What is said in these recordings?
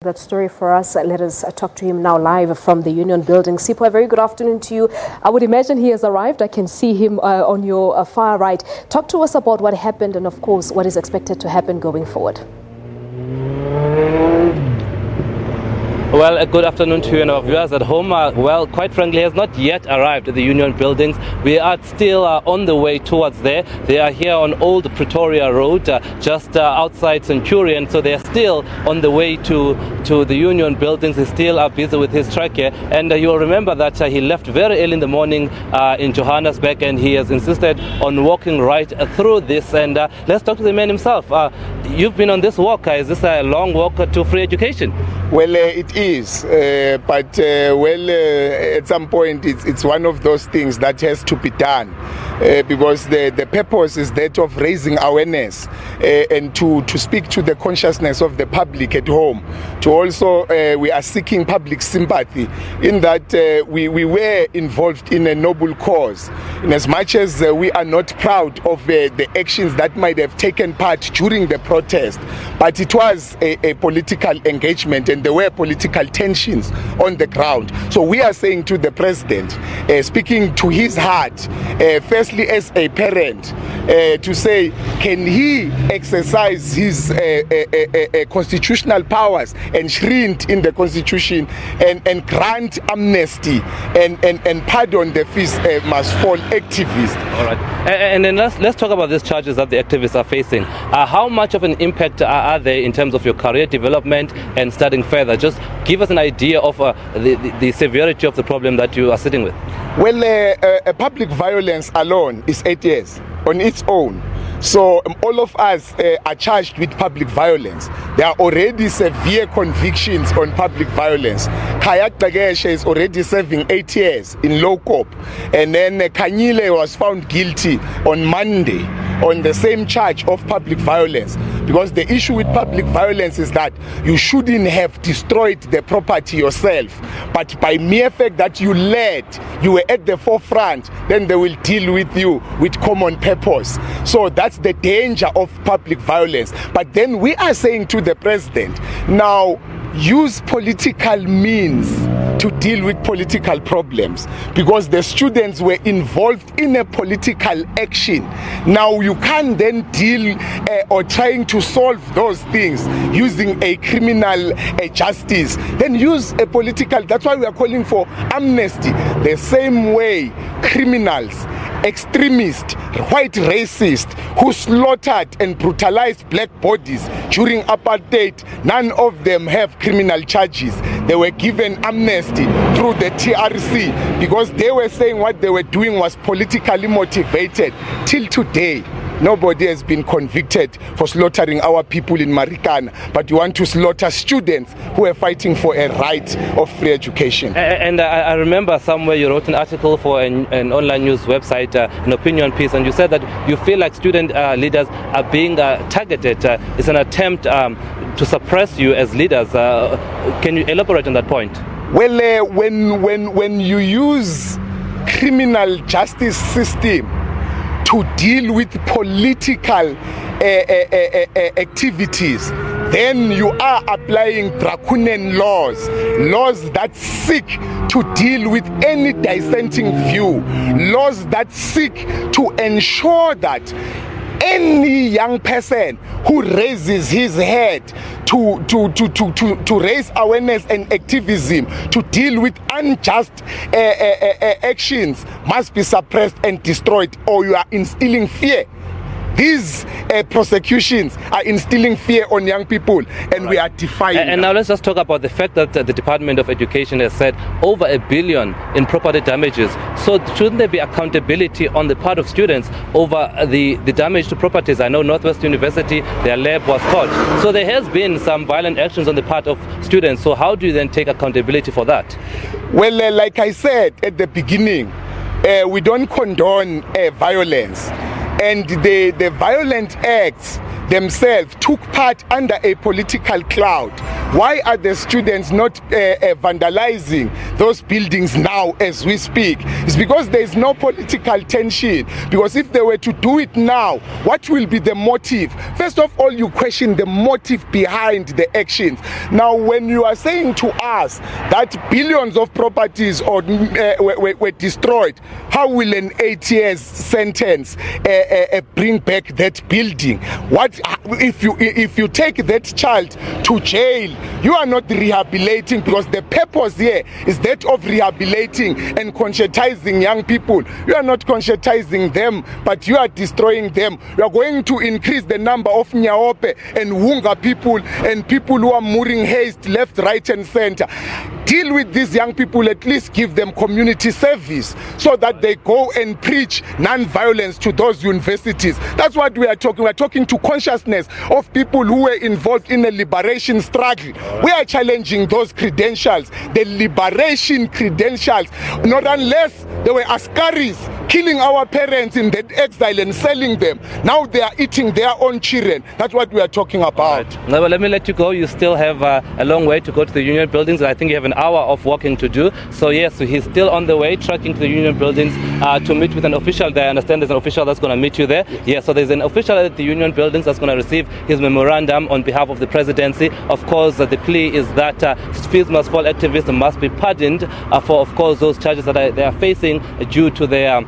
That story for us. Let us talk to him now live from the Union Building. Sipho, a very good afternoon to you. I would imagine he has arrived. I can see him on your far right. Talk to us about what happened and, of course, what is expected to happen going forward. Well, good afternoon to you and our viewers at home. Well, quite frankly, he has not yet arrived at the Union Buildings. We are still on the way towards there. They are here on Old Pretoria Road, just outside Centurion. So they are still on the way to the Union Buildings. He's still busy with his trek here. And you'll remember that he left very early in the morning in Johannesburg, and he has insisted on walking right through this. And let's talk to the man himself. You've been on this walk. Is this a long walk to free education? Well, it is, but at some point it's one of those things that has to be done because the purpose is that of raising awareness and to speak to the consciousness of the public at home. To also, we are seeking public sympathy in that we were involved in a noble cause. In as much as we are not proud of the actions that might have taken part during the protest, but it was a political engagement and there were political tensions on the ground. So we are saying to the president, speaking to his heart, firstly as a parent, to say, can he exercise his constitutional powers enshrined in the constitution and grant amnesty and pardon the fees must fall activists. All right. And then let's talk about these charges that the activists are facing. How much of an impact are they in terms of your career development and studying further? Just give us an idea of the severity of the problem that you are sitting with. Well, public violence alone is 8 years on its own. So all of us are charged with public violence. There are already severe convictions on public violence. Kayak Dageshe is already serving 8 years in Lokop. And then Kanyile was found guilty on Monday on the same charge of public violence. Because the issue with public violence is that you shouldn't have destroyed the property yourself. But by mere fact that you led, you were at the forefront, then they will deal with you with common purpose. So that's the danger of public violence. But then we are saying to the president, now use political means to deal with political problems, because the students were involved in a political action. Now you can't then deal or trying to solve those things using a criminal justice. Then use a political, that's why we are calling for amnesty. The same way criminals, extremists, white racists who slaughtered and brutalized black bodies during apartheid, none of them have criminal charges. They were given amnesty through the TRC because they were saying what they were doing was politically motivated. Till today, nobody has been convicted for slaughtering our people in Marikana, but you want to slaughter students who are fighting for a right of free education. And I remember somewhere you wrote an article for an online news website, an opinion piece, and you said that you feel like student leaders are being targeted. It's an attempt to suppress you as leaders. Can you elaborate on that point? Well, when you use criminal justice system to deal with political activities, then you are applying draconian laws that seek to deal with any dissenting view, laws that seek to ensure that any young person who raises his head to raise awareness and activism to deal with unjust actions must be suppressed and destroyed, or you are instilling fear. These prosecutions are instilling fear on young people, and we are defying and now let's just talk about the fact that the Department of Education has said over $1 billion in property damages. So shouldn't there be accountability on the part of students over the damage to properties? I know Wits University, their lab was caught. So there has been some violent actions on the part of students. So how do you then take accountability for that? Well, like I said at the beginning, we don't condone violence. And the violent acts themselves took part under a political cloud. Why are the students not vandalizing those buildings now as we speak? It's because there is no political tension. Because if they were to do it now, what will be the motive? First of all, you question the motive behind the actions. Now, when you are saying to us that billions of properties were destroyed, how will an 8 years sentence bring back that building? What if you take that child to jail? You are not rehabilitating, because the purpose here is that of rehabilitating and conscientizing young people. You are not conscientizing them, but you are destroying them. You are going to increase the number of Nyaope and Wunga people and people who are moving haste left, right and center. Deal with these young people, at least give them community service so that they go and preach non-violence to those universities. That's what we are talking. We are talking to consciousness of people who were involved in a liberation struggle. We are challenging those credentials, the liberation credentials, not unless they were Askaris killing our parents in the exile and selling them. Now they are eating their own children. That's what we are talking about. Right. Now, let me let you go. You still have a long way to go to the union buildings. I think you have an hour of walking to do. So yes, so he's still on the way, tracking to the union buildings to meet with an official there. I understand there's an official that's going to meet you there. Yes, so there's an official at the union buildings that's going to receive his memorandum on behalf of the presidency. Of course, the plea is that fees must fall activists must be pardoned for, of course, those charges that they are facing due to their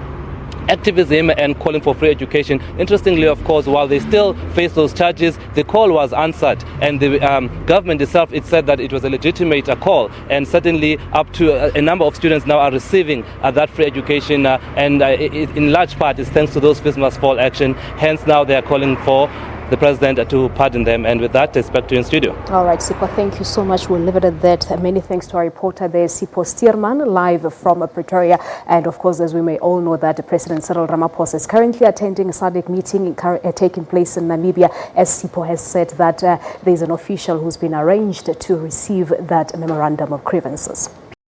activism and calling for free education. Interestingly, of course, while they still face those charges, the call was answered, and the government itself, it said that it was a legitimate call, and certainly up to a number of students now are receiving that free education, and in large part is thanks to those fees must fall action. Hence now they are calling for the president to pardon them. And with that, it's back to you in studio. All right, Sipho, thank you so much. We'll leave it at that. Many thanks to our reporter there, Sipho Stuurman, live from Pretoria. And of course, as we may all know, that President Cyril Ramaphosa is currently attending a SADC meeting taking place in Namibia. As Sipho has said, that there's an official who's been arranged to receive that memorandum of grievances.